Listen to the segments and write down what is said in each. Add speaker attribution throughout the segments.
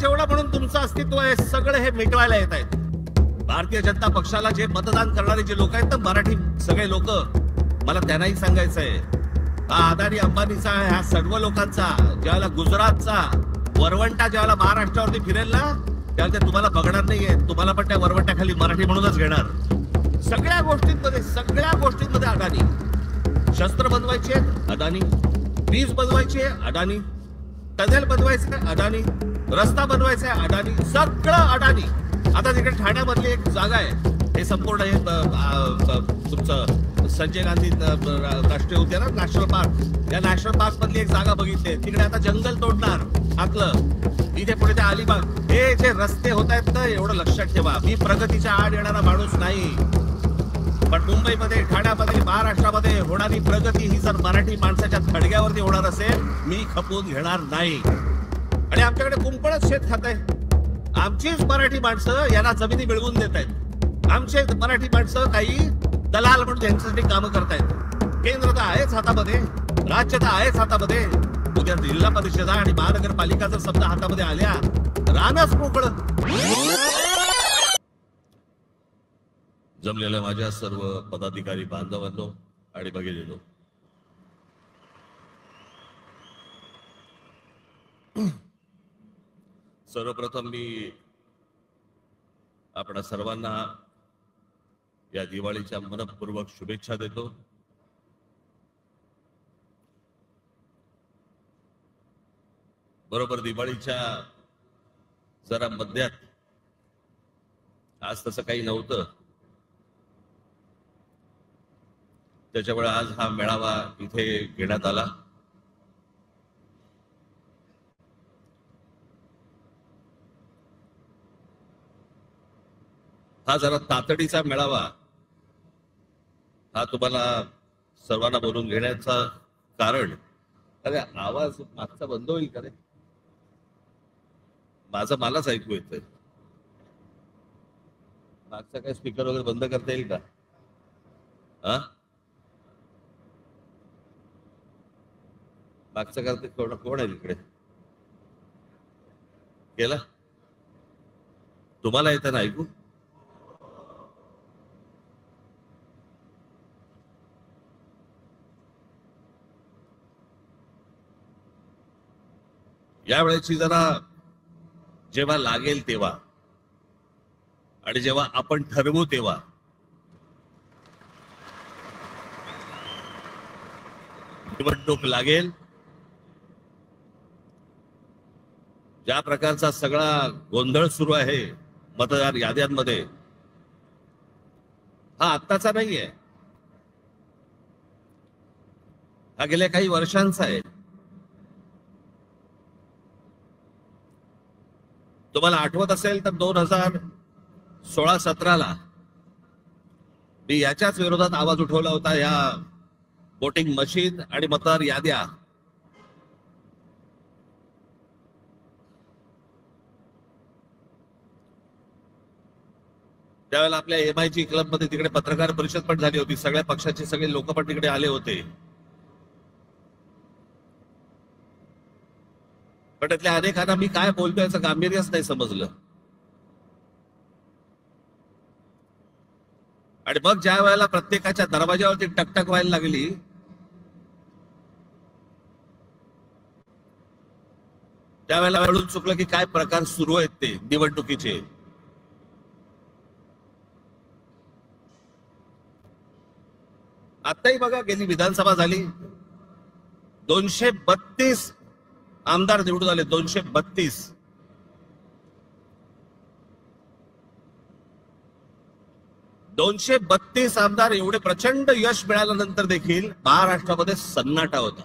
Speaker 1: जेवढा म्हणून तुमचं अस्तित्व आहे सगळं हे मिटवायला येत आहेत. भारतीय जनता पक्षाला जे मतदान करणारे जे लोक आहेत ना, मराठी सगळे लोक, मला त्यांनाही सांगायचंय, हा अदानी अंबानीचा ह्या सर्व लोकांचा ज्यावेळेला गुजरातचा वरवंटा ज्यावेळेला महाराष्ट्रावरती फिरेल ना, त्यावेळेला ते तुम्हाला बघणार नाहीये. तुम्हाला पण त्या वरवंट्याखाली मराठी म्हणूनच घेणार. सगळ्या गोष्टींमध्ये अदानी. शस्त्र बनवायचे अदानी, वीज बनवायचे अदानी, टनेल बनवायचे अदानी, रस्ता बनवायचा अदानी, सगळं अदानी. आता तिकडे ठाण्यामधली एक जागा आहे, हे संपूर्ण हे तुमचं संजय गांधी राष्ट्रीय उद्यान ना, नॅशनल पार्क, या नॅशनल पार्क मधली एक जागा बघितली. तिकडे आता जंगल तोडणार आतलं. इथे पुढे ते अलिबाग, हे जे रस्ते होत आहेत ना, एवढं लक्षात ठेवा, मी प्रगतीच्या आड येणारा माणूस नाही, पण मुंबईमध्ये, ठाण्यामध्ये, महाराष्ट्रामध्ये होणारी प्रगती ही जर मराठी माणसाच्या थडग्यावरती होणार असेल, मी खपवून घेणार नाही. आणि आमच्याकडे कुंपणच शेत खात आहे. आमचीच मराठी माणसं यांना जमिनी मिळवून देत आहेत. आमचे मराठी माणसं काही दलाल म्हणून त्यांच्यासाठी कामं करतायत. केंद्र तर आहेच हातामध्ये, राज्य तर आहेच हातामध्ये. उद्या जिल्हा परिषदा आणि महानगरपालिका जर समजा हातामध्ये आल्या, रानच मोकळं. जमलेल्या माझ्या सर्व पदाधिकारी बांधवांनो आणि भगिनींनो, सर्वप्रथम मी आपणा सर्वांना या दिवाळीच्या मनपूर्वक शुभेच्छा देतो. बरोबर दिवाळीच्या जरा मध्यात, आज तसं काही नव्हतं, त्याच्यामुळे आज हा मेळावा इथे घेण्यात आला. हा जरा तातडीचा मेळावा, हा तुम्हाला सर्वांना बोलून घेण्याचा कारण, अरे आवाज मागचा बंद होईल का रे? माझं मलाच ऐकू येतंय. मागचा काय स्पीकर वगैरे बंद करता येईल का? हा, मागचा करते कोण आहे इकडे? केला? तुम्हाला येतं ना ऐकू? यावेळेची जरा जेव्हा लागेल तेव्हा आणि जेव्हा आपण ठरवू तेव्हा, निवडणूक लागेल, ज्या प्रकारचा सगळा गोंधळ सुरू आहे मतदार याद्यांमध्ये, हा आत्ताचा नाहीये, हा गेल्या काही वर्षांचा आहे. तुम्हाला आठवत असेल तर 2016-17 मी याच्याच विरोधात आवाज उठवला होता, या वोटिंग मशीन आणि मतदार याद्या. त्यावेळेला आपल्या MIG क्लबमध्ये तिकडे पत्रकार परिषद पण झाली होती. सगळ्या पक्षाचे सगळे लोक पण तिकडे आले होते. पण त्यातल्या अनेकांना मी काय बोलतोय याचं गांभीर्यच नाही समजलं. आणि मग ज्या वेळेला प्रत्येकाच्या दरवाजावरती टकटक व्हायला लागली, त्यावेळेला कळून चुकलं की काय प्रकार सुरू आहेत ते निवडणुकीचे. आताही बघा, गेली विधानसभा झाली, 232 आमदार निवडून आले. 232. 232 आमदार. एवढे प्रचंड यश मिळाल्यानंतर देखील महाराष्ट्रामध्ये सन्नाटा होता.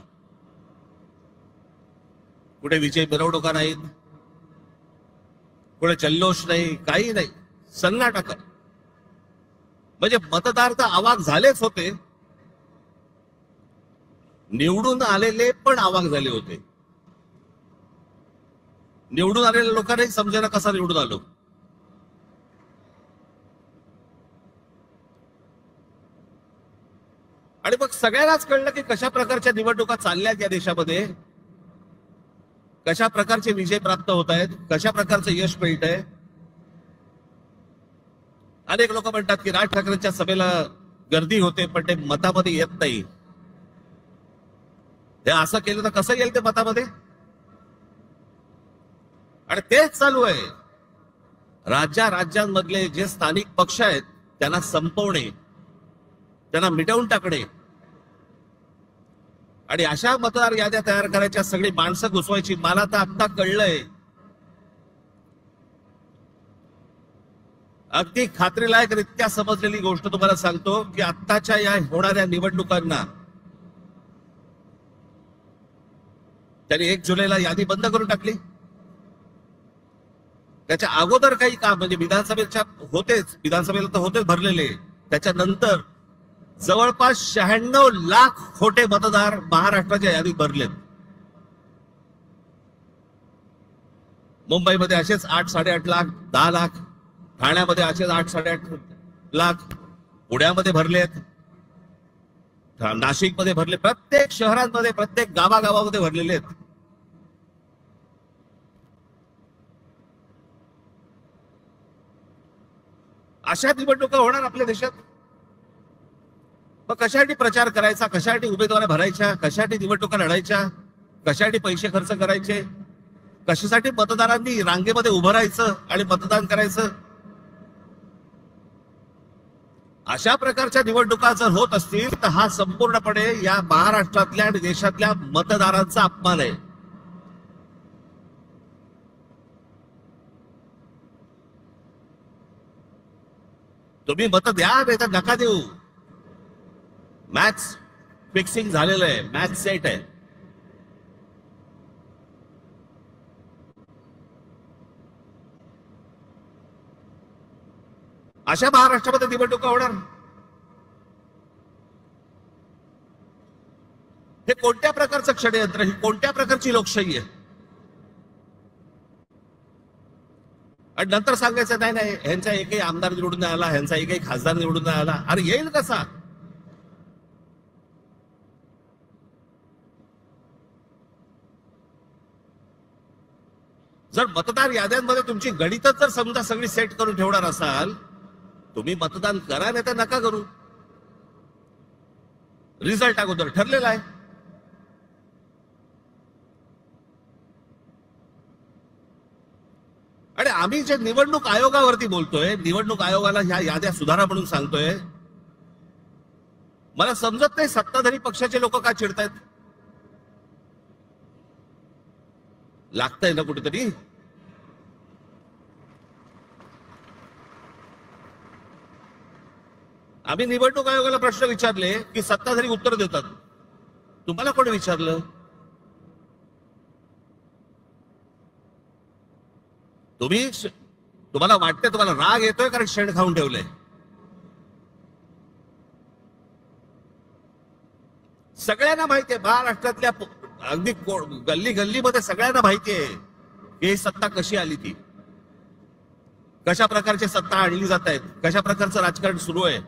Speaker 1: कुठे विजय मिरवणुका नाहीत, कुठे जल्लोष नाही, काही नाही, सन्नाटा. म्हणजे मतदार तर अवाक झालेच होते, निवडून आलेले पण अवाक झाले होते. निवडून आलेल्या लोकांनाही समजायला कसा निवडून आलो. आणि मग सगळ्यांनाच कळलं की कशा प्रकारच्या निवडणुका चालल्यात या देशामध्ये. कशा प्रकारचे विजय प्राप्त होत आहेत, कशा प्रकारचं यश मिळत आहे. अनेक लोक म्हणतात की राज ठाकरेंच्या सभेला गर्दी होते पण ते मतामध्ये येत नाही. हे असं केलं तर कसं येईल ते मतामध्ये. आणि तेच चालू आहे. राज्यांमधले जे स्थानिक पक्ष आहेत त्यांना संपवणे, त्यांना मिटवून टाकणे आणि अशा मतदार याद्या तयार करायच्या, सगळी माणसं घुसवायची. मला तर आता कळलंय, अगदी खात्रीलायकरित्या समजलेली गोष्ट तुम्हाला सांगतो की आत्ताच्या या होणाऱ्या निवडणुकांना त्यांनी 1 जुलैला यादी बंद करून टाकली. त्याच्या अगोदर काही काम म्हणजे विधानसभेला तर होतेच भरलेले. त्याच्यानंतर जवळपास 96 लाख खोटे मतदार महाराष्ट्राच्या यादीत भरलेत. मुंबईमध्ये असेच 8-8.5 लाख, 10 लाख. ठाण्यामध्ये असेच 8-8.5 लाख. पुण्यामध्ये भरलेत, नाशिकमध्ये भरले, प्रत्येक शहरांमध्ये, प्रत्येक गावागावामध्ये भरलेले आहेत. अशा निवडणुका होणार आपल्या देशात. मग कशासाठी प्रचार करायचा, कशासाठी उमेदवारी भरायच्या, कशासाठी निवडणुका लढायच्या, कशासाठी पैसे खर्च करायचे, कशासाठी मतदारांनी रांगेमध्ये उभं राहायचं आणि मतदान करायचं. अशा प्रकारच्या निवडणुका जर होत असतील तर हा संपूर्णपणे या महाराष्ट्रातल्या आणि देशातल्या मतदारांचा अपमान आहे. तुम्ही मत द्या नाही तर नका देऊ. मॅच फिक्सिंग झालेलं आहे, मॅच सेट आहे. अशा महाराष्ट्रामध्ये निवडणुका होणार. हे कोणत्या प्रकारचं षडयंत्र, ही कोणत्या प्रकारची लोकशाही आहे. आणि नंतर सांगायचं नाही नाही ह्यांचा एकही आमदार निवडून नाही आला, ह्यांचा एकही खासदार निवडून नाही आला. अरे येईल कसा. जर मतदार याद्यांमध्ये तुमची गणितच जर समजा सगळी सेट करून ठेवणार असाल, तुम्ही मतदान करा नाही तर नका करू. रिझल्ट अगोदर ठरलेला आहे. आणि आम्ही जे निवडणूक आयोगावरती बोलतोय, निवडणूक आयोगाला ह्या याद्या सुधारा म्हणून सांगतोय, मला समजत नाही सत्ताधारी पक्षाचे लोक का चिडतायत. लागतंय ना कुठेतरी. आम्ही निवडणूक आयोगाला प्रश्न विचारले की सत्ताधारी उत्तर देतात. तुम्हाला कोणी विचारलं. तुम्हाला वाटतंय, तुम्हाला राग येतोय कारण शेण खाऊन ठेवलंय. सगळ्यांना माहितीये, महाराष्ट्रातल्या अगदी गल्ली गल्लीमध्ये सगळ्यांना माहितीये की ही सत्ता कशी आली, ती कशा प्रकारची सत्ता आणली जात आहेत, कशा प्रकारचं राजकारण सुरू आहे.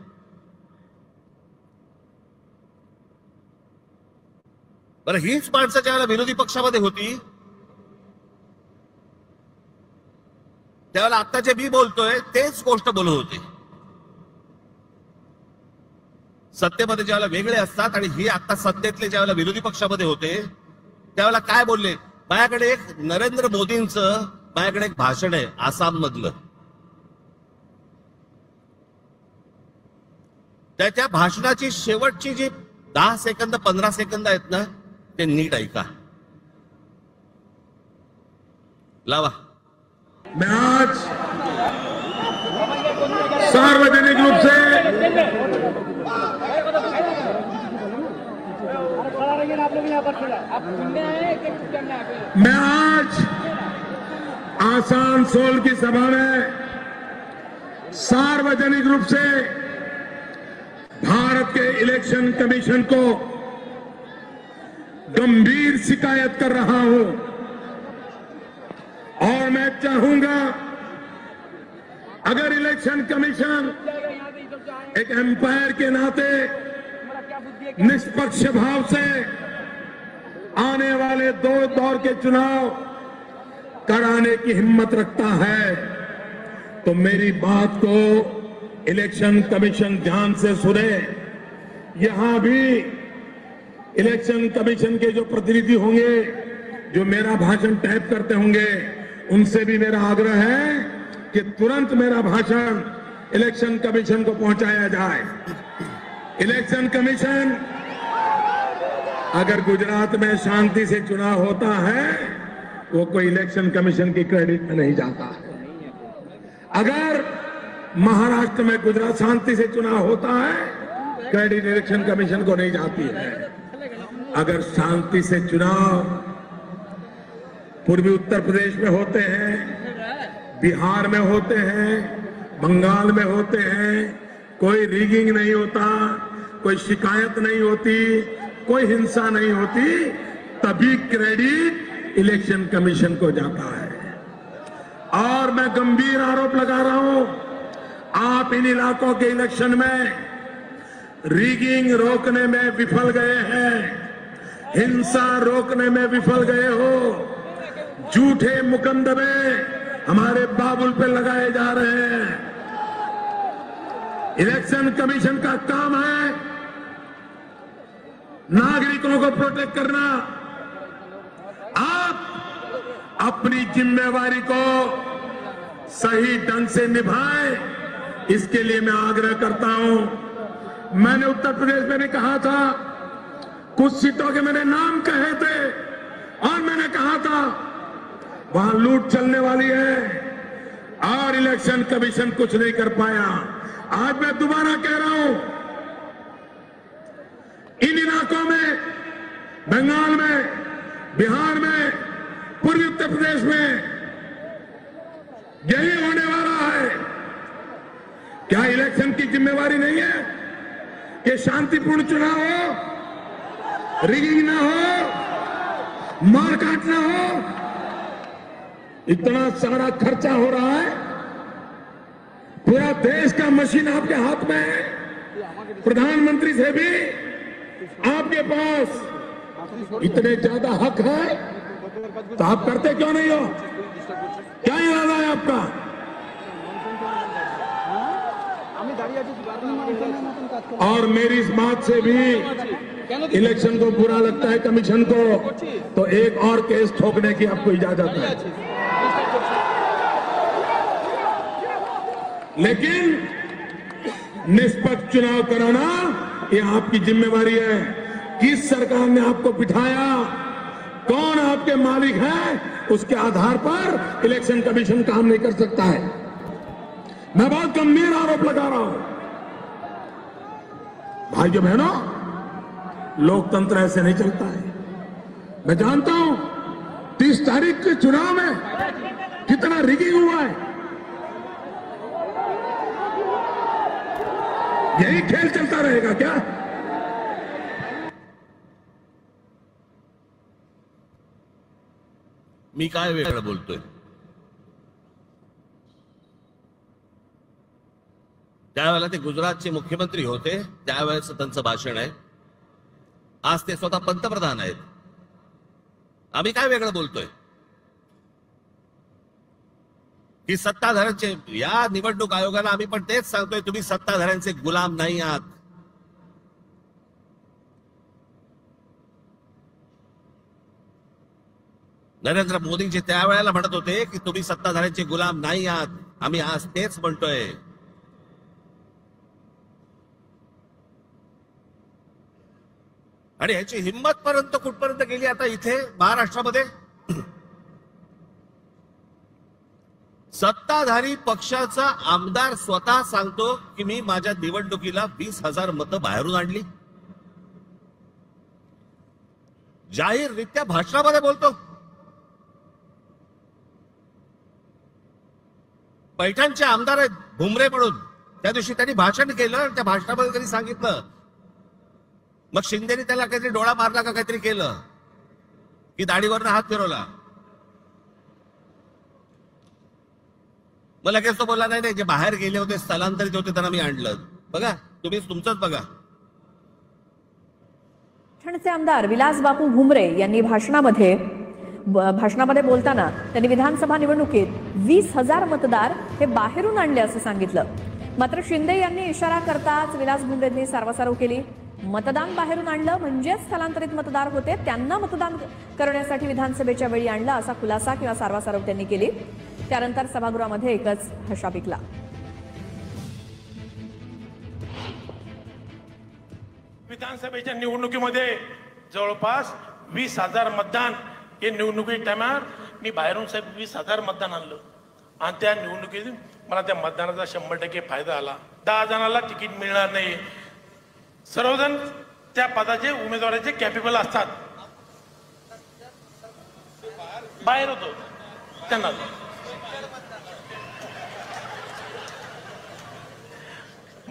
Speaker 1: बरं, हीच माणसं ज्यावेळेला विरोधी पक्षामध्ये होती त्यावेळेला आता जे मी बोलतोय तेच गोष्ट बोलत होते. सत्तेमध्ये ज्यावेळेला वेगळे असतात आणि ही आता सत्तेतले ज्यावेळेला विरोधी पक्षामध्ये होते त्यावेळेला काय बोलले. माझ्याकडे एक नरेंद्र मोदींचं माझ्याकडे एक भाषण आहे आसाम मधलं. त्याच्या भाषणाची शेवटची जी 10 सेकंद 15 सेकंद आहेत ना, ते नीट ऐका. लावा.
Speaker 2: मैं आज सार्वजनिक रूप से मैं आज आसनसोल की सभा में सार्वजनिक रूप से भारत के इलेक्शन कमीशन को गंभीर शिकायत कर रहा हूं. और मैं चाहूंगा अगर इलेक्शन कमीशन एक एम्पायर के नाते निष्पक्ष भाव से आने वाले 2 दौर के चुनाव कराने की हिम्मत रखता है तो मेरी बात को इलेक्शन कमीशन ध्यान से सुने। यहां भी इलेक्शन कमीशन के जो प्रतिनिधि होंगे, जो मेरा भाषण टाइप करते होंगे, उनसे भी मेरा आग्रह है कि तुरंत मेरा भाषण इलेक्शन कमीशन को पहुंचाया जाए। इलेक्शन कमीशन, अगर गुजरात में शांति से चुनाव होता है वो कोई इलेक्शन कमीशन की क्रेडिट में नहीं जाता है। अगर महाराष्ट्र में गुजरात शांति से चुनाव होता है, क्रेडिट इलेक्शन कमीशन को नहीं जाती है। अगर शांति से चुनाव पूर्वी उत्तर प्रदेश में होते हैं, बिहार में होते हैं, बंगाल में होते हैं, कोई रिगिंग नहीं होता, कोई शिकायत नहीं होती, कोई हिंसा नहीं होती, तभी क्रेडिट इलेक्शन कमीशन को जाता है। और मैं गंभीर आरोप लगा रहा हूं, आप इन इलाकों के इलेक्शन में रिगिंग रोकने में विफल गए हैं, हिंसा रोकने में विफल गए हो, झूठे मुकदमे हमारे बाबुल पे लगाए जा रहे हैं। इलेक्शन कमीशन का काम है नागरिकों को प्रोटेक्ट करना। आप अपनी जिम्मेवारी को सही ढंग से निभाएं, इसके लिए मैं आग्रह करता हूं। मैंने उत्तर प्रदेश में भी कहा था, कुछ सीटों के मैंने नाम कहे थे और मैंने कहा था वहां लूट चलने वाली है और इलेक्शन कमीशन कुछ नहीं कर पाया। आज मैं दोबारा कह रहा हूं, इन इलाकों में, बंगाल में, बिहार में, पूर्वी उत्तर प्रदेश में यही होने वाला है। क्या इलेक्शन की जिम्मेवारी नहीं है कि शांतिपूर्ण चुनाव हो, रिगिंग ना हो, मारकाट ना हो? इतना सारा खर्चा हो रहा है, पूरा देश का मशीन आपके हाथ में है, प्रधानमंत्री से भी आपके पास इतने ज्यादा हक है, तो आप करते क्यों नहीं हो? क्या इरादा है आपका? और मेरी इस बात से भी इलेक्शन को बुरा लगता है कमीशन को, तो एक और केस ठोकने की आपको इजाजत है। लेकिन निष्पक्ष चुनाव कराना ये आपकी जिम्मेवारी है। किस सरकार ने आपको बिठाया, कौन आपके मालिक है, उसके आधार पर इलेक्शन कमीशन काम नहीं कर सकता है। मैं बहुत गंभीर आरोप लगा रहा हूं। भाइयों बहनों, लोकतंत्र ऐसे नहीं चलता है। मैं जानता हूं 30 तारीख के चुनाव में कितना रिगिंग हुआ है। यही खेल चलता रहेगा क्या?
Speaker 1: मी काय वेगळं बोलतोय? त्यावेळेला ते गुजरातचे मुख्यमंत्री होते, त्यावेळेस त्यांचं भाषण आहे। आज ते स्वतः पंतप्रधान आहेत। आम्ही काय वेगळं बोलतोय? की सत्ताधाऱ्यांचे, या निवडणूक आयोगाला आम्ही पण तेच सांगतोय, तुम्ही सत्ताधाऱ्यांचे गुलाम नाही आहात। नरेंद्र मोदींचे त्यावेळेला म्हणत होते की तुम्ही सत्ताधाऱ्यांचे गुलाम नाही आहात। आम्ही आज तेच म्हणतोय। आणि याची हिंमत पर्यंत कुठपर्यंत गेली आता इथे महाराष्ट्रामध्ये? सत्ताधारी पक्षाचा आमदार स्वतः सांगतो की मी माझ्या निवडणुकीला 20,000 मतं बाहेरून आणली। जाहीररित्या भाषणामध्ये बोलतो। पैठणचे आमदार आहेत भुमरे म्हणून, त्या दिवशी त्यांनी भाषण केलं, त्या भाषणामध्ये त्यांनी सांगितलं, मग शिंदेने त्याला काहीतरी डोळा मारला का काहीतरी केलं की दाढीवरनं हात फिरवला। मग लगेच तो बोलला नाही नाही, जे बाहेर गेले होते, स्थलांतरित होते, त्यांना मी आणलं। बघा तुम्ही तुमचंच बघा।
Speaker 3: पैठणचे आमदार विलास बापू भुमरे यांनी भाषणामध्ये भाषणामध्ये बोलताना त्यांनी विधानसभा निवडणुकीत 20,000 मतदार हे बाहेरून आणले असं सांगितलं. मात्र शिंदे यांनी इशारा करताच विलास भुमरेंनी सारवासारव केली. मतदान बाहेरून आणलं म्हणजेच स्थलांतरित मतदार होते, त्यांना मतदान करण्यासाठी विधानसभेच्या वेळी आणलं असा खुलासा किंवा सारवासारव त्यांनी केली. त्यानंतर सभागृहामध्ये एकच हशा पिकला.
Speaker 4: विधानसभेच्या निवडणुकीमध्ये जवळपास 20,000 मतदान हे निवडणुकी टायमार मी बाहेरून साहेब 20,000 मतदान आणलं आणि त्या निवडणुकीत मला त्या मतदानाचा 100% फायदा आला. 10 जणांना तिकीट मिळणार नाही. सर्वजण त्या पदाचे उमेदवाराचे कॅपेबल असतात. बाहेर होतो त्यांना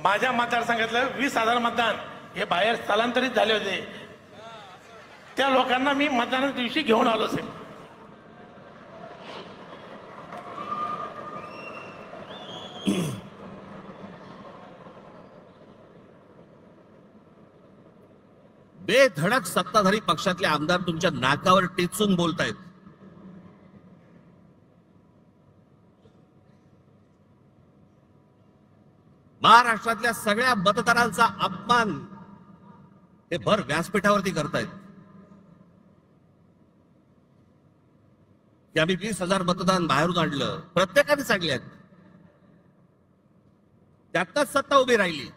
Speaker 4: माझ्या मतदारसंघातलं 20,000 मतदान हे बाहेर स्थलांतरित झाले होते. त्या लोकांना मी मतदानाच्या दिवशी घेऊन आलो असेल.
Speaker 1: बेधडक सत्ताधारी पक्षातले आमदार तुमच्या नाकावर टेचून बोलतायत. महाराष्ट्रातल्या सगळ्या मतदारांचा अपमान हे भर व्यासपीठावरती करतायत की आम्ही 20,000 मतदान बाहेरून आणलं. प्रत्येकाने सांगल्यात, त्यातच सत्ता उभी राहिली.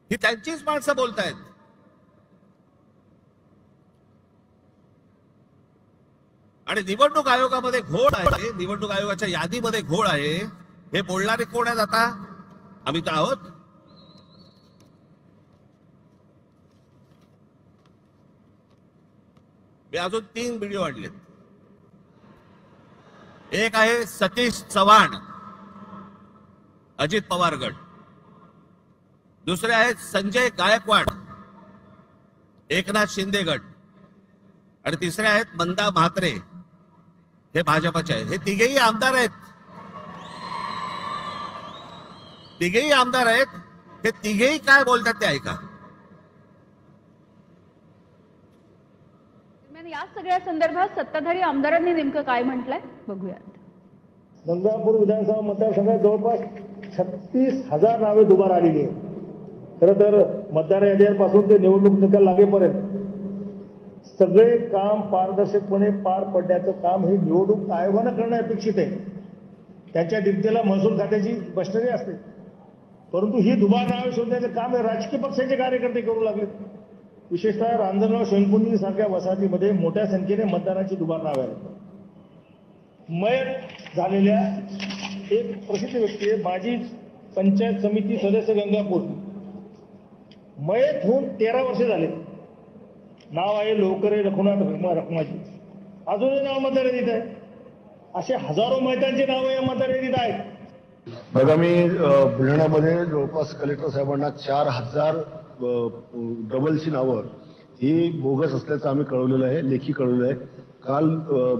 Speaker 1: ही त्यांचीच माणसं बोलतायत. आणि निवडणूक आयोगामध्ये घोळ आहे, निवडणूक आयोगाच्या यादीमध्ये घोळ आहे. हे बोलणारे कोण आहेत आता? आम्ही तर आहोत. मी अजून 3 व्हिडिओ आणलेत. एक आहे सतीश चव्हाण, अजित पवार गट. दुसरे आहेत संजय गायकवाड, एकनाथ शिंदे गट. आणि तिसरे आहेत मंदा म्हात्रे, हे भाजपचे आहेत. हे तिघेही आमदार आहेत. तिघेही आमदार आहेत. हे तिघेही काय बोलतात ते ऐका.
Speaker 5: या सगळ्या संदर्भात सत्ताधारी आमदारांनी नेमकं काय म्हटलंय बघूया.
Speaker 6: गंगापूर विधानसभा मतदारसंघात जवळपास 36,000 नावे दुबार आलेली आहेत. खरं तर मतदार यादीपासून ते निवडणूक निकाल लागेपर्यंत सगळे काम पारदर्शकपणे पार पडण्याचं काम हे निवडणूक आयोगानं करणं अपेक्षित आहे. त्यांच्या डिप्टीला महसूल खात्याची मशिनरी असते, परंतु ही दुबार नावे शोधण्याचं काम हे राजकीय पक्षाचे कार्यकर्ते करू लागले. विशेषतः रांजणगाव शैनपुंजी सारख्या वसाहतीमध्ये मोठ्या संख्येने मतदानाची दुबार नावे आहेत. मयत झालेल्या एक प्रसिद्ध व्यक्ती आहे, माजी पंचायत समिती सदस्य गंगापूर, मयत होऊन 13 वर्षे झाले. नाव आहे लोकरे रघुनाथ रखमाजी. अजूनही नाव मतदार यादीत आहे. असे हजारो मयतांची नावं या मतदार यादीत आहेत.
Speaker 7: बघा, मी बुलढाण्यामध्ये जवळपास कलेक्टर साहेबांना 4,000 डबलची नावं ही बोगस असल्याचं आम्ही कळवलेलं आहे, लेखी कळवलेलं आहे. काल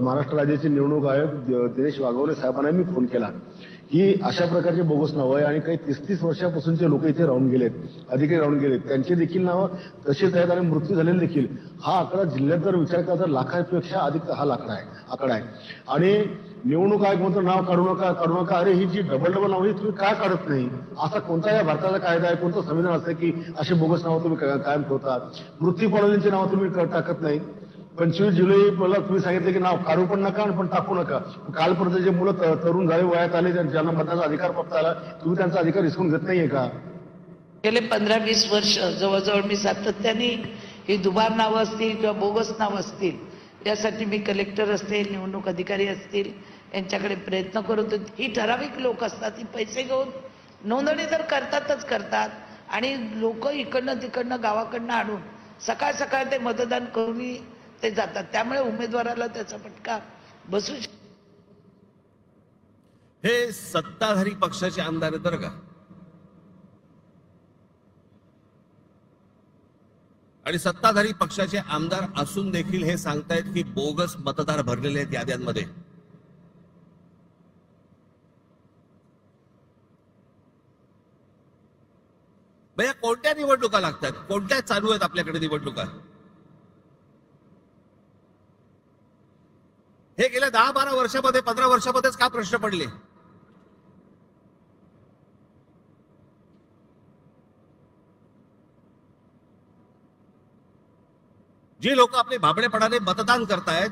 Speaker 7: महाराष्ट्र राज्याचे निवडणूक आयोग दिनेश वाघवले साहेबांना मी फोन केला की अशा प्रकारचे बोगस नावं आहे आणि काही 30-30 वर्षापासूनचे लोक इथे राहून गेलेत, अधिकारी राहून गेलेत, त्यांचे देखील नावं तसेच आहेत आणि मृत्यू झालेले देखील. हा आकडा जिल्ह्यात जर विचार केला तर लाखापेक्षा अधिक हा आकडा आहे. आणि निवडणूक आयोग म्हणतो नाव काढू नका. अरे ही जी डबल नाव तुम्ही काय काढत नाही? असा कोणता या भारताचा कायदा आहे, कोणतं संविधान असतं की असे बोगस नावं तुम्ही कायम ठेवता? मृत्यू पावलेल्यांची नावं तुम्ही टाकत नाही. 25 जुलैला तुम्ही सांगितलं की नाव काढू पण नका पण टाकू नका. कालपर्यंत जे मुलं तरुण झाले, वयात आले, ज्यांना मतदानाचा अधिकार प्राप्त झाला, तुम्ही त्यांचा अधिकार हिसकून घेत नाहीये का?
Speaker 8: गेले 15-20 वर्ष जवळजवळ मी सातत्याने ही दुबार नावं असतील किंवा बोगस नावं असतील यासाठी मी कलेक्टर असतील, निवडणूक अधिकारी असतील यांच्याकडे प्रयत्न करतो. ही ठराविक लोक असतात, ही पैसे घेऊन नोंदणी तर करतात आणि लोक इकडनं तिकडनं गावाकडनं आणून सकाळ सकाळ ते मतदान करून ते जातात. त्यामुळे उमेदवाराला त्याचा फटका बसू शकतो.
Speaker 1: हे सत्ताधारी पक्षाचे आमदार आहेत बरं का. आणि सत्ताधारी पक्षाचे आमदार असून देखील हे सांगतायत की बोगस मतदार भरलेले आहेत याद्यांमध्ये. या कोणत्या निवडणुका लागतात, कोणत्या चालू आहेत आपल्याकडे निवडणुका? हे गेल्या 10-12 वर्षामध्ये 15 वर्षामध्येच का प्रश्न पडले? जी लोक आपले भाबडेपणाने मतदान करतायत,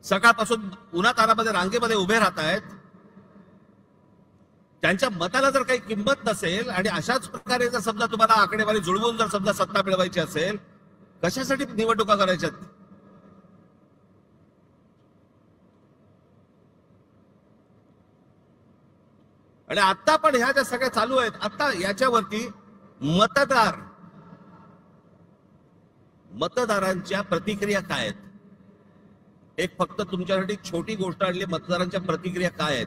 Speaker 1: सकाळपासून उन्हातानामध्ये रांगेमध्ये उभे राहत आहेत, त्यांच्या मताला जर काही किंमत नसेल आणि अशाच प्रकारे जर समजा तुम्हाला आकडेवारी जुळवून जर समजा सत्ता मिळवायची असेल, कशासाठी निवडणुका करायच्यात? आणि आता पण ह्या ज्या सगळ्या चालू आहेत, आता याच्यावरती मतदारांच्या प्रतिक्रिया काय आहेत? एक फक्त तुमच्यासाठी छोटी गोष्ट आणली, मतदारांच्या प्रतिक्रिया काय आहेत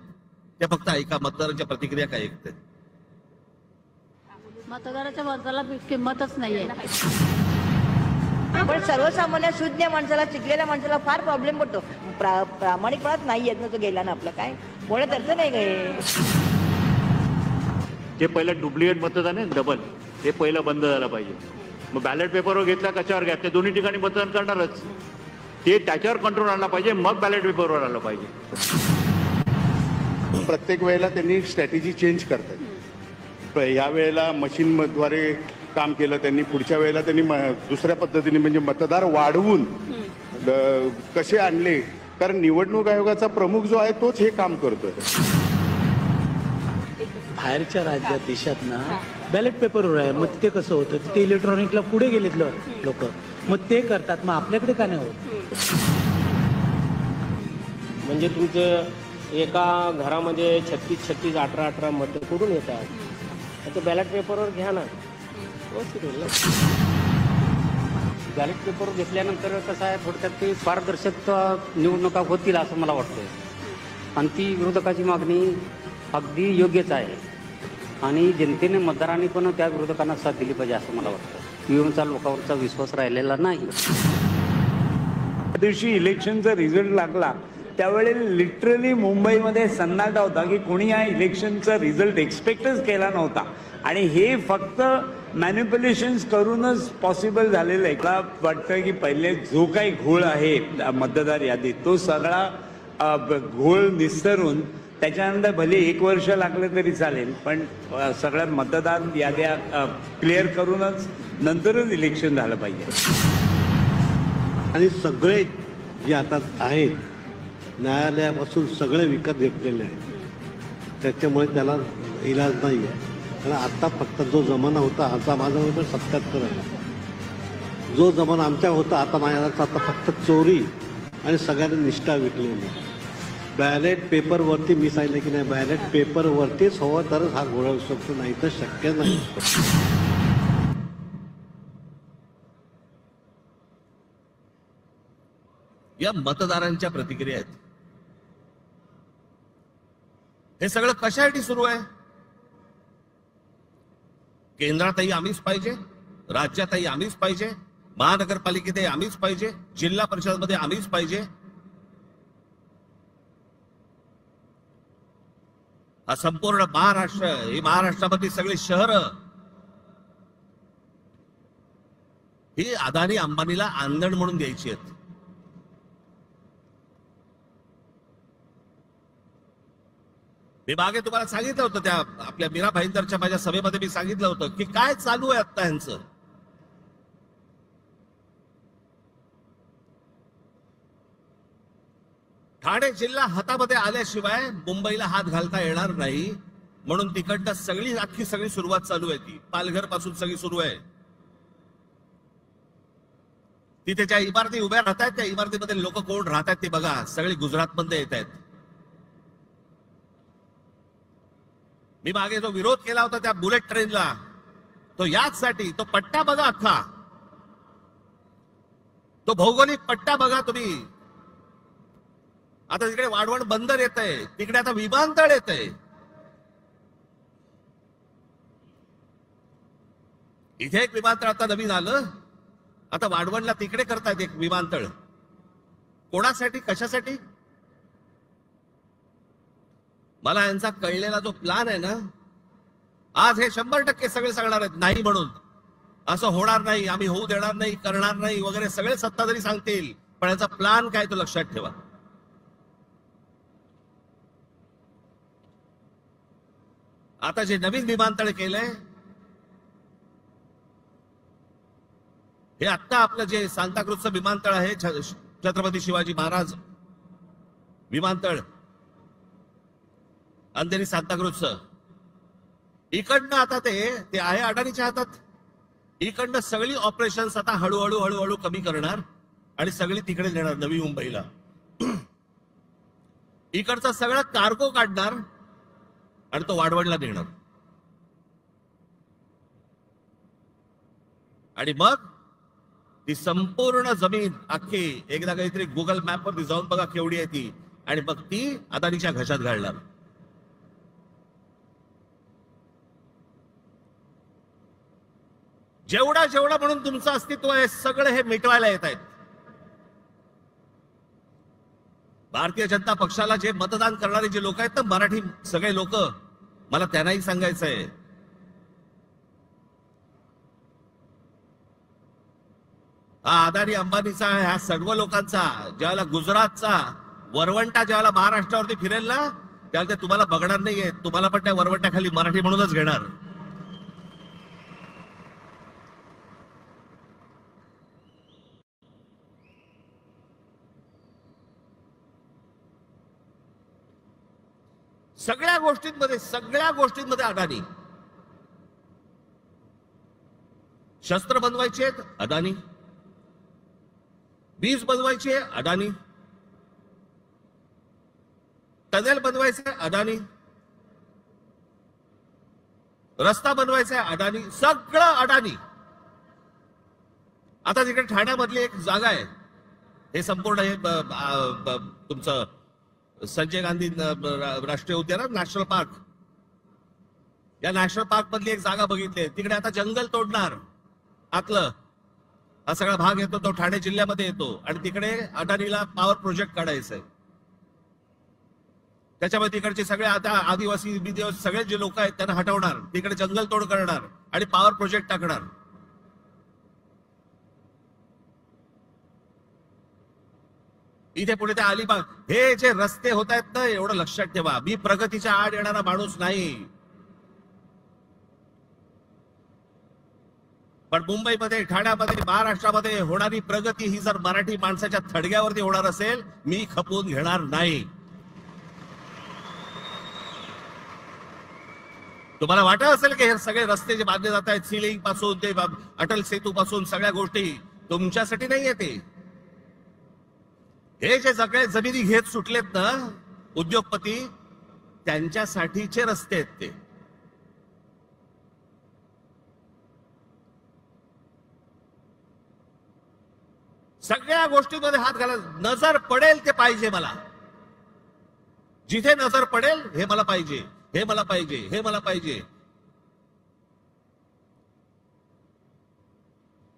Speaker 1: त्या फक्त ऐका. मतदारांच्या प्रतिक्रिया काय ऐकते?
Speaker 5: मतदाराच्या मताला किंमतच नाहीये.
Speaker 9: पण सर्वसामान्य शून्य माणसाला, शिकलेल्या माणसाला फार प्रॉब्लेम पडतो. प्रामाणिकपणात नाही येत ना, तो गेला ना आपलं काय बोलत अर्थ नाही काय.
Speaker 10: जे पहिलं डुप्लिकेट मतदान आहे डबल, ते पहिलं बंद झालं पाहिजे. मग बॅलेट पेपरवर घेतला कशावर घ्या, ते दोन्ही ठिकाणी मतदान करणारच, ते त्याच्यावर कंट्रोल आणला पाहिजे, मग बॅलेट पेपरवर आलं पाहिजे.
Speaker 11: प्रत्येक वेळेला त्यांनी स्ट्रॅटेजी चेंज करतात. या वेळेला मशीनद्वारे काम केलं त्यांनी, पुढच्या वेळेला त्यांनी दुसऱ्या पद्धतीने म्हणजे मतदार वाढवून कसे आणले. कारण निवडणूक आयोगाचा प्रमुख जो आहे तोच हे काम करतोय.
Speaker 12: बाहेरच्या राज्यात देशात ना बॅलेट पेपरवर आहे, मग ते कसं होतं, ते इलेक्ट्रॉनिकला पुढे गेलेत लोक, मग ते करतात, मग आपल्याकडे का नाही होत?
Speaker 13: म्हणजे तुमचं एका घरामध्ये 36 18 मतं कुठून येतात? तर बॅलेट पेपरवर घ्या ना.
Speaker 14: बॅलेट पेपरवर घेतल्यानंतर कसं आहे, थोडक्यात ते पारदर्शक निवडणुका होतील असं मला वाटतं. आणि ती विरोधकाची मागणी अगदी योग्यच आहे आणि जनतेने, मतदारांनी पण त्या विरोधकांना साथ दिली पाहिजे असं मला वाटतं. ईव्हीएमचा लोकांवरचा विश्वास राहिलेला नाही.
Speaker 15: त्या दिवशी इलेक्शनचा रिझल्ट लागला त्यावेळी लिटरली मुंबईमध्ये सन्नाटा होता की कोणी या इलेक्शनचा रिझल्ट एक्सपेक्टच केला नव्हता. आणि हे फक्त मॅनिप्युलेशन्स करूनच पॉसिबल झालेलं आहे. मला वाटतं की पहिले जो काही घोळ आहे मतदार यादीत, तो सगळा घोळ निस्तरून त्याच्यानंतर भले 1 वर्ष लागलं तरी चालेल, पण सगळ्या मतदार याद्या क्लिअर करूनच नंतरच इलेक्शन झालं पाहिजे.
Speaker 16: आणि सगळे जे आता आहेत न्यायालयापासून सगळे विकत घेतलेले आहेत, त्याच्यामुळे त्याला इलाज नाही आहे. कारण आता फक्त जो जमाना होता, आता माझा होता 77 आहे, जो जमाना आमच्या होता आता माझ्या आता फक्त चोरी आणि सगळ्यांनी निष्ठा विकलेली. बॅलेट पेपरवरती मी सांगितलं की नाही, बॅलेट पेपरवरतीच हवं तरच हा घोळ शकतो, नाही तर शक्य नाही.
Speaker 1: या मतदारांच्या प्रतिक्रिया आहेत. हे सगळं कशासाठी सुरू आहे? केंद्रातही आम्हीच पाहिजे, राज्यातही आम्हीच पाहिजे, महानगरपालिकेतही आम्हीच पाहिजे, जिल्हा परिषदमध्ये आम्हीच पाहिजे. हा संपूर्ण महाराष्ट्र, ही महाराष्ट्रामधली सगळी शहरं ही अदानी अंबानीला आंदण म्हणून द्यायची आहेत. मी मागे तुम्हाला सांगितलं होतं, त्या आपल्या मीरा भाईंदरच्या माझ्या सभेमध्ये मी सांगितलं होतं की काय चालू आहे आता ह्यांचं. ठाणे जिल्हा हातामध्ये आल्याशिवाय मुंबईला हात घालता येणार नाही, म्हणून तिकडनं सगळी अख्खी सगळी सुरुवात चालू आहे. ती पालघर पासून सगळी सुरू आहे. तिथे ज्या इमारती उभ्या राहत आहेत त्या इमारतीमध्ये लोक कोण राहत आहेत ते बघा, सगळी गुजरातमध्ये येत आहेत. मी मागे जो विरोध केला होता त्या बुलेट ट्रेनला, तो याचसाठी, तो पट्टा बघा अख्खा, तो भौगोलिक पट्टा बघा तुम्ही. आता तिकडे वाढवण बंदर येत आहे, तिकडे आता विमानतळ येत आहे. इथे एक विमानतळ आता नवीन आलं, आता वाढवणला तिकडे करतायत एक विमानतळ. कोणासाठी, कशासाठी? मला यांचा कळलेला जो प्लान आहे ना, आज हे 100% सगळे सांगणार आहेत नाही म्हणून, असं होणार नाही, आम्ही होऊ देणार नाही, करणार नाही वगैरे सगळे सत्ताधारी सांगतील, पण याचा प्लान काय तो लक्षात ठेवा. आता जे नवीन विमानतळ केलंय हे आत्ता आपलं जे सांताक्रूजचं विमानतळ आहे, छत्रपती शिवाजी महाराज विमानतळ अंधेरी सांताक्रूजचं, इकडनं आता ते आहे अडाणीच्या हातात. इकडनं सगळी ऑपरेशन्स आता हळूहळू हळूहळू कमी करणार आणि सगळी तिकडे नेणार नवी मुंबईला. इकडचा सगळा कार्गो काढणार आणि तो वाढवणला नेणार. आणि मग ती संपूर्ण जमीन अख्खी एकदा काहीतरी गुगल मॅप वरती जाऊन बघा केवढी आहे ती, आणि मग ती अदानीच्या घशात घालणार. जेवढा जेवढा म्हणून तुमचं अस्तित्व आहे सगळं हे मिटवायला येत आहेत. भारतीय जनता पक्षाला जे मतदान करणारे जे लोक आहेत ना, मराठी सगळे लोक, मला त्यांनाही सांगायचं आहे, हा अदानी अंबानीचा ह्या सर्व लोकांचा ज्यावेळेला गुजरातचा वरवंटा ज्यावेळेला महाराष्ट्रावरती फिरेल ना, त्यावेळेला ते तुम्हाला बघणार नाहीये, तुम्हाला पण त्या वरवंट्याखाली मराठी म्हणूनच घेणार. सगळ्या गोष्टींमध्ये अदानी. शस्त्र बनवायचे अदानी, वीज बनवायचे अदानी, टनेल बनवायचे अदानी, रस्ता बनवायचा अदानी, सगळं अदानी. आता तिकडे ठाण्यामधली एक जागा आहे, हे संपूर्ण हे तुमचं संजय गांधी राष्ट्रीय उद्यान, नॅशनल पार्क, या नॅशनल पार्क मधली एक जागा बघितली. तिकडे आता जंगल तोडणार आतलं, हा सगळा भाग येतो तो ठाणे जिल्ह्यामध्ये येतो, आणि तिकडे अदानीला पॉवर प्रोजेक्ट काढायचा आहे. त्याच्यामध्ये तिकडचे सगळे आता आदिवासी सगळे जे लोक आहेत त्यांना हटवणार, तिकडे जंगल तोड करणार आणि पॉवर प्रोजेक्ट टाकणार. इथे पुढे त्या अलिबाग, हे जे रस्ते होत आहेत ना, एवढं लक्षात ठेवा, मी प्रगतीच्या आड येणारा माणूस नाही, पण मुंबईमध्ये, ठाण्यामध्ये, महाराष्ट्रामध्ये होणारी प्रगती ही जर मराठी माणसाच्या थडग्यावरती होणार असेल, मी खपवून घेणार नाही. तुम्हाला वाटत असेल की हे सगळे रस्ते जे बांधले जात आहेत, सिलिंग पासून ते अटल सेतू पासून सगळ्या गोष्टी तुमच्यासाठी नाही येते. हे जे सगळे जमिनी घेत सुटलेत ना उद्योगपती, त्यांच्यासाठीचे रस्ते आहेत ते. सगळ्या गोष्टींमध्ये हात घाला. नजर पडेल ते पाहिजे मला, जिथे नजर पडेल हे मला पाहिजे, हे मला पाहिजे, हे मला पाहिजे.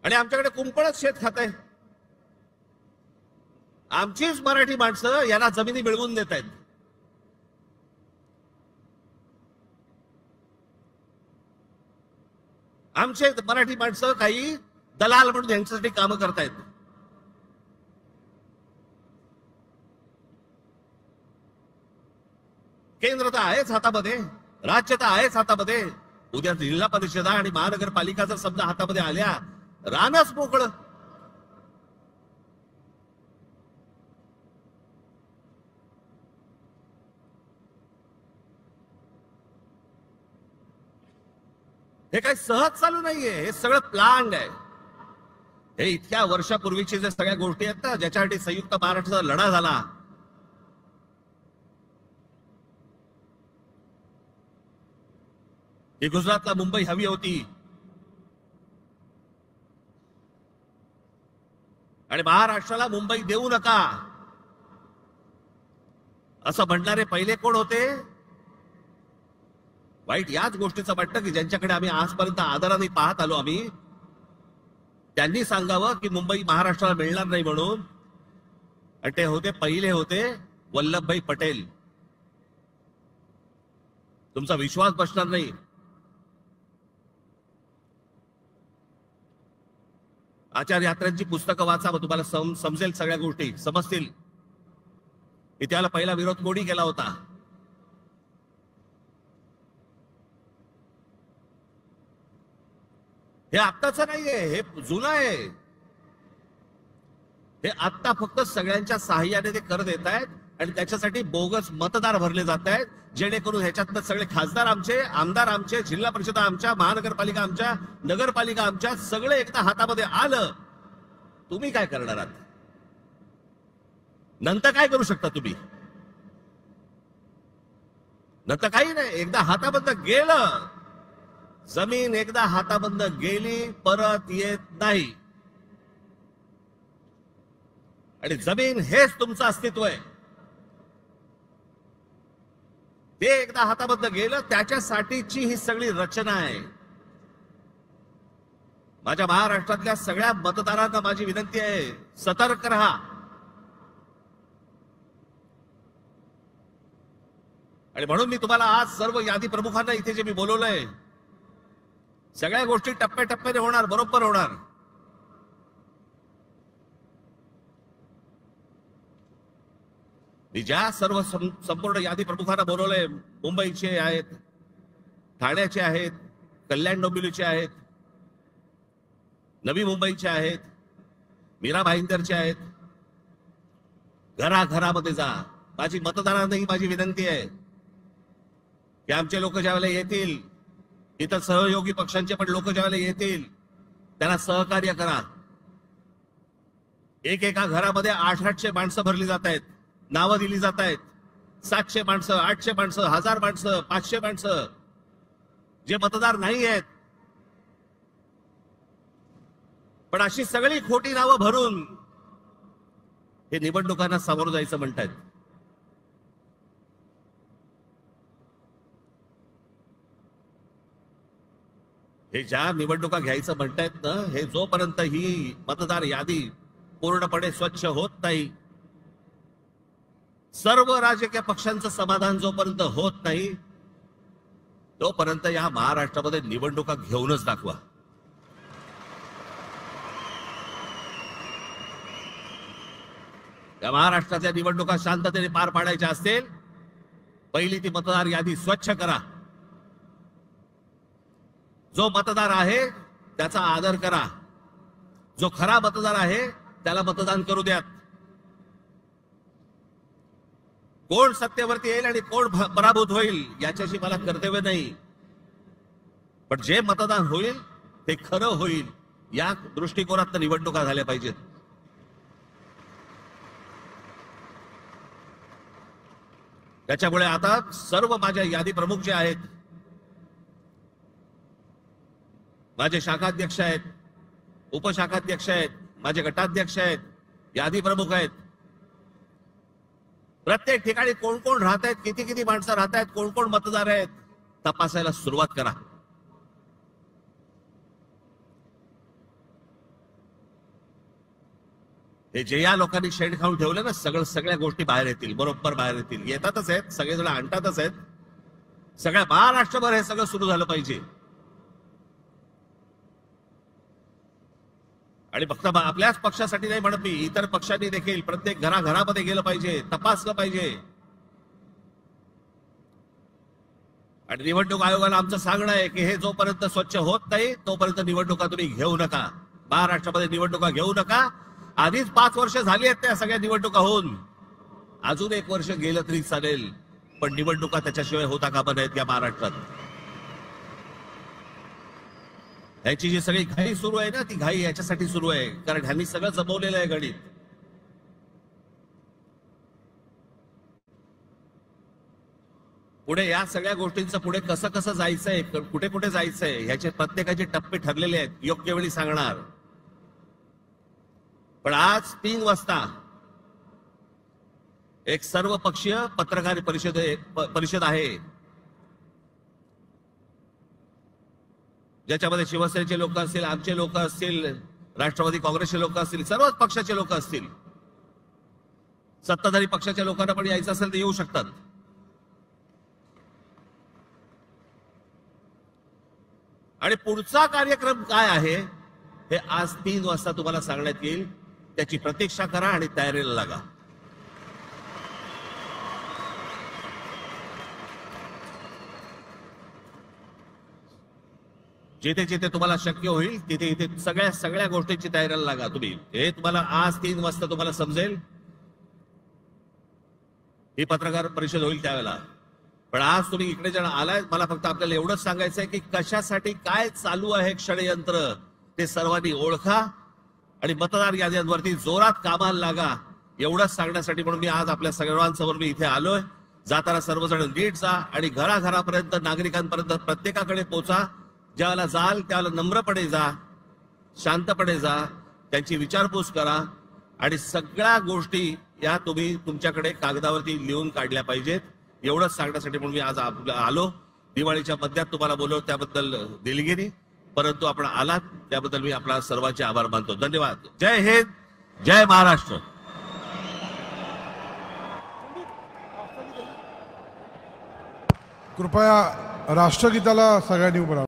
Speaker 1: आणि आमच्याकडे कुंपणच शेत खात आहे. आमचीच मराठी माणसं यांना जमिनी मिळवून देत आहेत. आमचे मराठी माणसं काही दलाल म्हणून यांच्यासाठी कामं करतायत. केंद्र तर आहेच हातामध्ये, राज्य तर आहेच हातामध्ये. उद्या जिल्हा परिषदा आणि महानगरपालिका जर समजा हातामध्ये आल्या, रानच मोकळं. हे काही सहज चालू नाहीये, हे सगळं प्लॅन आहे. हे इतक्या वर्षापूर्वीची जे सगळ्या गोष्टी आहेत ना, ज्याच्यासाठी संयुक्त महाराष्ट्राचा लढा झाला, ही गुजरातला मुंबई हवी होती, आणि महाराष्ट्राला मुंबई देऊ नका असं म्हणणारे पहिले कोण होते? वाईट याच गोष्टीचं वाटतं की ज्यांच्याकडे आम्ही आजपर्यंत आदराने पाहत आलो, आम्ही त्यांनी सांगावं की मुंबई महाराष्ट्राला मिळणार नाही म्हणून. आणि ते होते, पहिले होते वल्लभभाई पटेल. तुमचा विश्वास बसणार नाही. आचार्य यात्रेची पुस्तकं वाचा, मग तुम्हाला समजेल, सगळ्या गोष्टी समजतील. इतिहाला पहिला विरोध कोणी केला होता? हे आत्ताच नाहीये, हे जुनं आहे. हे आत्ता फक्त सगळ्यांच्या सहाय्याने ते कर देत आहेत आणि त्याच्यासाठी बोगस मतदार भरले जात आहेत, जेणेकरून ह्याच्यातनं सगळे खासदार आमचे, आमदार आमचे, जिल्हा परिषद आमच्या, महानगरपालिका आमच्या, नगरपालिका आमच्या, सगळे एकदा हातामध्ये आलं. तुम्ही काय करणार आहात? नंतर काय करू शकता तुम्ही? नंतर काही नाही. एकदा हाताबंद गेलं, जमीन एकदा हाताबंद गेली परत येत नाही. आणि जमीन हेच तुमचं अस्तित्व आहे. ते एकदा हाताबद्दल गेलं, त्याच्यासाठीची ही सगळी रचना आहे. माझ्या महाराष्ट्रातल्या सगळ्या मतदारांना माझी विनंती आहे, सतर्क रहा. आणि म्हणून मी तुम्हाला आज सर्व यादी प्रमुखांना इथे जे मी बोलवलंय, सगळ्या गोष्टी टप्प्याटप्प्याने होणार, बरोबर होणार. मी ज्या सर्व संपूर्ण यादी प्रमुखांना बोलवलंय, मुंबईचे आहेत, ठाण्याचे आहेत, कल्याण डोंबिवलीचे आहेत, नवी मुंबईचे आहेत, मीरा भाईंदरचे आहेत. घराघरामध्ये जा. माझी मतदारांनाही माझी विनंती आहे की आमचे लोक ज्यावेळेला येतील, इतर सहयोगी पक्षांचे पण लोक ज्यावेळेला येतील, त्यांना सहकार्य करा. एका घरामध्ये 800 माणसं भरली जात आहेत, नावं दिली जात आहेत. 700 माणसं, 800 माणसं, 1000 माणसं, 500 माणसं, जे मतदार नाही आहेत. पण अशी सगळी खोटी नावं भरून हे निवडणुकांना सामोरं जायचं म्हणतायत. हे ज्या निवडणुका घ्यायचं म्हणतायत ना, हे जोपर्यंत ही मतदार यादी पूर्णपणे स्वच्छ होत नाही, सर्व राजकीय पक्षांचं समाधान जोपर्यंत होत नाही, तोपर्यंत या महाराष्ट्रामध्ये निवडणुका घेऊनच दाखवा. या महाराष्ट्रातल्या निवडणुका शांततेने पार पाडायच्या असतील, पहिली ती मतदार यादी स्वच्छ करा. जो मतदार आहे त्याचा आदर करा. जो खरा मतदार आहे त्याला मतदान करू द्या. कोण सत्तेवरती येईल आणि कोण पराभूत होईल याच्याशी मला कर्तव्य नाही, पण जे मतदान होईल ते खरं होईल, या दृष्टिकोनात निवडणुका झाल्या पाहिजेत. त्याच्यामुळे आता सर्व माझ्या यादी प्रमुख जे आहेत, माझे शाखाध्यक्ष आहेत, उपशाखाध्यक्ष आहेत, माझे गटाध्यक्ष आहेत, यादी प्रमुख आहेत, प्रत्येक ठिकाणी कोण कोण राहत आहेत, किती किती माणसं राहत आहेत, कोण कोण मतदार आहेत, तपासायला सुरुवात करा. हे जे या लोकांनी शेड खाऊन ठेवले ना, सगळ्या गोष्टी बाहेर येतील, बरोबर बाहेर येतील. येतातच आहेत, सगळेजण आणतातच आहेत. सगळ्या महाराष्ट्रभर हे सगळं सुरू झालं पाहिजे. आणि फक्त आपल्याच पक्षासाठी नाही म्हणत मी, इतर पक्षांनी देखील प्रत्येक घराघरामध्ये गेलं पाहिजे, तपासलं पाहिजे. आणि निवडणूक आयोगाला आमचं सांगणं आहे की हे जोपर्यंत स्वच्छ होत नाही तोपर्यंत निवडणुका तुम्ही घेऊ नका. महाराष्ट्रामध्ये निवडणुका घेऊ नका. आधीच 5 वर्ष झाली आहेत त्या सगळ्या निवडणुका होऊन. अजून 1 वर्ष गेलं तरी चालेल, पण निवडणुका त्याच्याशिवाय होता कामा नाहीत या महाराष्ट्रात. ह्याची जी सगळी घाई सुरू आहे ना, ती घाई याच्यासाठी सुरू आहे, कारण ह्यांनी सगळं जमवलेलं आहे गणित. पुढे या सगळ्या गोष्टींचं पुढे कसं कसं जायचंय, कुठे कुठे जायचंय, ह्याचे प्रत्येकाचे टप्पे ठरलेले आहेत, योग्य वेळी सांगणार. पण आज 3 वाजता एक सर्वपक्षीय पत्रकार परिषद आहे, ज्याच्यामध्ये शिवसेनेचे लोक असतील, आमचे लोक असतील, राष्ट्रवादी काँग्रेसचे लोक असतील, सर्वच पक्षाचे लोक असतील. सत्ताधारी पक्षाच्या लोकांना पण यायचं असेल तर येऊ शकतात. आणि पुढचा कार्यक्रम काय आहे हे आज 3 वाजता तुम्हाला सांगण्यात येईल. त्याची प्रतीक्षा करा आणि तयारीला लागा. जिथे जिथे तुम्हाला शक्य होईल तिथे इथे सगळ्या गोष्टींची तयारीला लागा तुम्ही. हे तुम्हाला आज 3 वाजता तुम्हाला समजेल. ही पत्रकार परिषद होईल त्यावेळेला. पण आज तुम्ही इकडे जण आलाय, मला फक्त आपल्याला एवढंच सांगायचं आहे की कशासाठी काय चालू आहे षडयंत्र ते सर्वांनी ओळखा आणि मतदार याद्यांवरती जोरात कामाला लागा. एवढंच सांगण्यासाठी म्हणून मी आज आपल्या सर्वांसमोर मी इथे आलोय. जाताना सर्वजण नीट जा आणि घराघरापर्यंत नागरिकांपर्यंत प्रत्येकाकडे पोचा. ज्यावेळेला जाल त्यावेळेला नम्रपणे जा, शांतपणे जा, त्यांची विचारपूस करा आणि सगळ्या गोष्टी या तुम्ही तुमच्याकडे कागदावरती लिहून काढल्या पाहिजेत. एवढंच सांगण्यासाठी म्हणून मी आज आलो. दिवाळीच्या मध्यात तुम्हाला बोलवलं त्याबद्दल दिलगिरी, परंतु आपण आलात त्याबद्दल मी आपला सर्वांचे आभार मानतो. धन्यवाद. जय हिंद, जय महाराष्ट्र.
Speaker 17: कृपया राष्ट्रगीताला सगळ्यांनी उभं राहा.